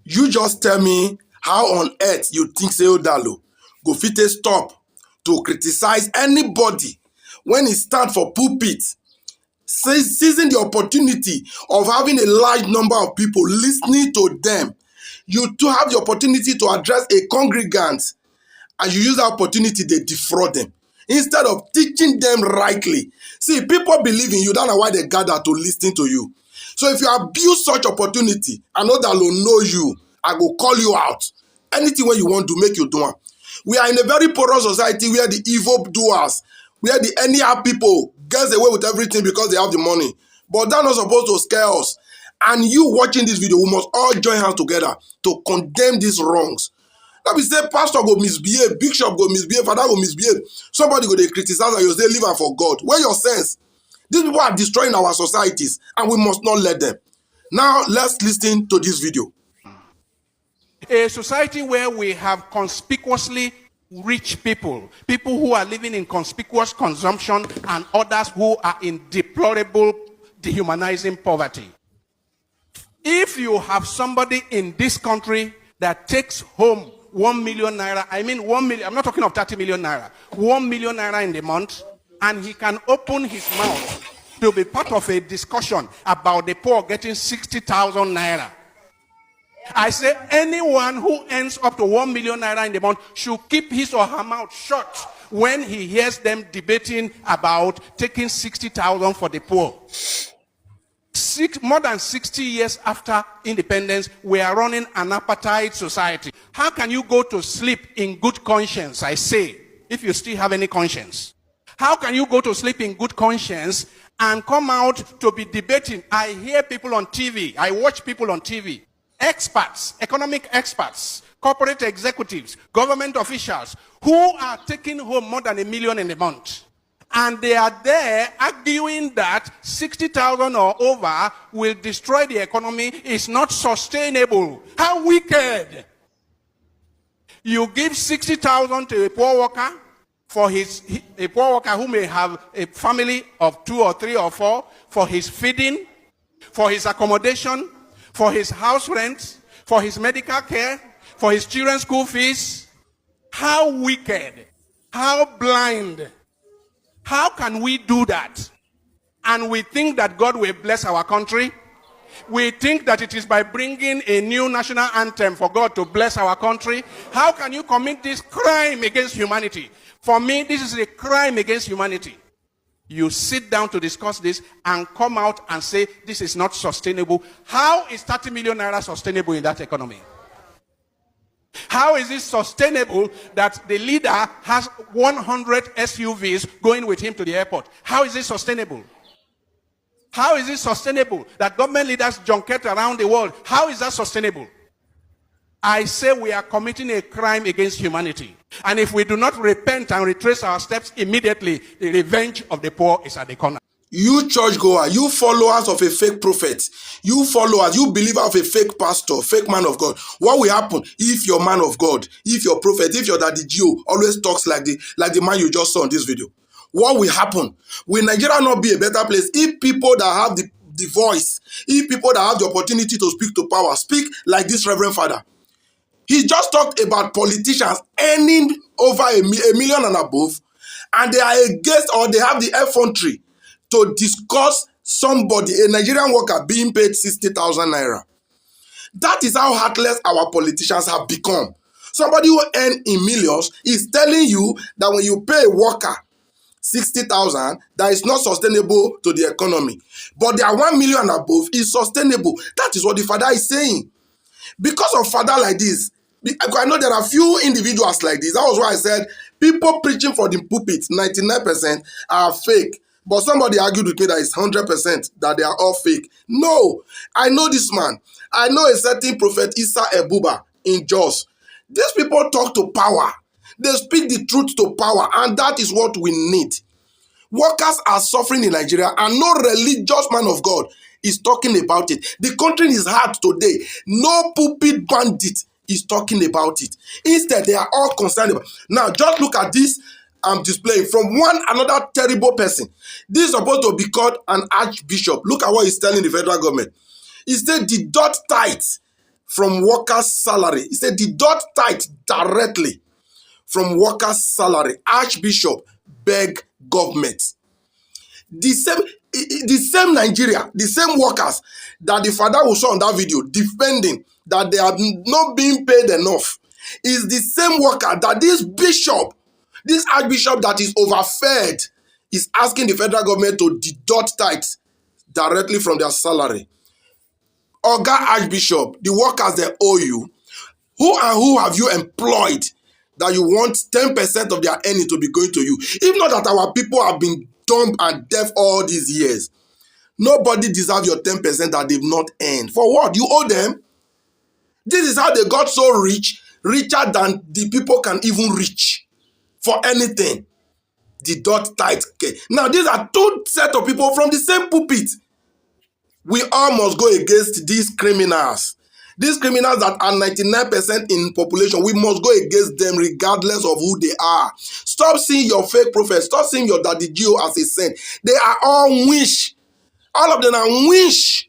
You just tell me how on earth you think say Odalo go fit stop to criticize anybody when he stand for pulpit, seizing the opportunity of having a large number of people listening to them. You too have the opportunity to address a congregant, and you use that opportunity to defraud them instead of teaching them rightly. See, people believe in you. That's why they gather to listen to you. So if you abuse such opportunity, I know that will know you. I will call you out. Anything where you want to make you do it. We are in a very porous society where the evil doers, where the anyhow people gets away with everything because they have the money. But that's not supposed to scare us. And you watching this video, we must all join hands together to condemn these wrongs. Let me say, pastor go misbehave, bishop go misbehave, father go misbehave. Somebody go they criticize and you say, leave am for God. Where your sense? These people are destroying our societies and we must not let them. Now, let's listen to this video. A society where we have conspicuously rich people, people who are living in conspicuous consumption, and others who are in deplorable, dehumanizing poverty. If you have somebody in this country that takes home 1 million naira, I mean 1 million, I'm not talking of 30 million naira, 1 million naira in the month, and he can open his mouth to be part of a discussion about the poor getting 60,000 naira. I say anyone who earns up to 1 million naira in the month should keep his or her mouth shut when he hears them debating about taking 60,000 for the poor. More than 60 years after independence, we are running an apartheid society. How can you go to sleep in good conscience, I say, if you still have any conscience? How can you go to sleep in good conscience and come out to be debating? I hear people on TV, I watch people on TV, experts, economic experts, corporate executives, government officials, who are taking home more than 1 million in a month. And they are there arguing that 60,000 or over will destroy the economy, is not sustainable. How wicked! You give 60,000 to a poor worker, a poor worker who may have a family of 2 or 3 or 4, for his feeding, for his accommodation, for his house rent, for his medical care, for his children's school fees. How wicked! How blind! How can we do that? And we think that God will bless our country? We think that it is by bringing a new national anthem for God to bless our country? How can you commit this crime against humanity? For me, this is a crime against humanity. You sit down to discuss this and come out and say this is not sustainable. How is 30 million naira sustainable in that economy? How is it sustainable that the leader has 100 SUVs going with him to the airport? How is it sustainable? How is it sustainable that government leaders junket around the world? How is that sustainable? I say we are committing a crime against humanity. And if we do not repent and retrace our steps immediately, the revenge of the poor is at the corner. You churchgoer, you followers of a fake prophet, you followers, you believer of a fake pastor, fake man of God. What will happen if your man of God, if your prophet, if your daddy Gio always talks like the man you just saw in this video? What will happen? Will Nigeria not be a better place if people that have the voice, if people that have the opportunity to speak to power, speak like this Reverend Father? He just talked about politicians earning over a million and above, and they are against, or they have the effrontery to discuss somebody, a Nigerian worker, being paid 60,000 naira. That is how heartless our politicians have become. Somebody who earns in millions is telling you that when you pay a worker 60,000, that is not sustainable to the economy. But their 1 million above is sustainable. That is what the father is saying. Because of father like this, I know there are few individuals like this. That was why I said people preaching for the pulpit, 99% are fake. But somebody argued with me that it's 100% that they are all fake. No, I know this man. I know a certain prophet Issa Ebuba in Jos. These people talk to power. They speak the truth to power, and that is what we need. Workers are suffering in Nigeria, and no religious man of God is talking about it. The country is hard today. No pulpit bandit is talking about it. Instead, they are all concerned about it. Now, just look at this I'm displaying from another terrible person. This is supposed to be called an archbishop. Look at what he's telling the federal government. He said, deduct tithes from workers' salary. He said, deduct tithe directly from workers' salary. Archbishop beg government. The same Nigeria, the same workers that the father who saw on that video defending that they are not being paid enough, is the same worker that this bishop, this archbishop that is overfed, is asking the federal government to deduct tithes directly from their salary. Oga Archbishop, the workers they owe you, who have you employed that you want 10% of their earning to be going to you? If not that our people have been dumb and deaf all these years, nobody deserves your 10% that they've not earned. For what? You owe them? This is how they got so rich, richer than the people can even reach for anything. Deduct tithe. Okay. Now, these are two sets of people from the same pulpit. We all must go against these criminals. These criminals that are 99% in population, we must go against them regardless of who they are. Stop seeing your fake prophets. Stop seeing your daddy Gio as a saint. They are all wish. All of them are wish.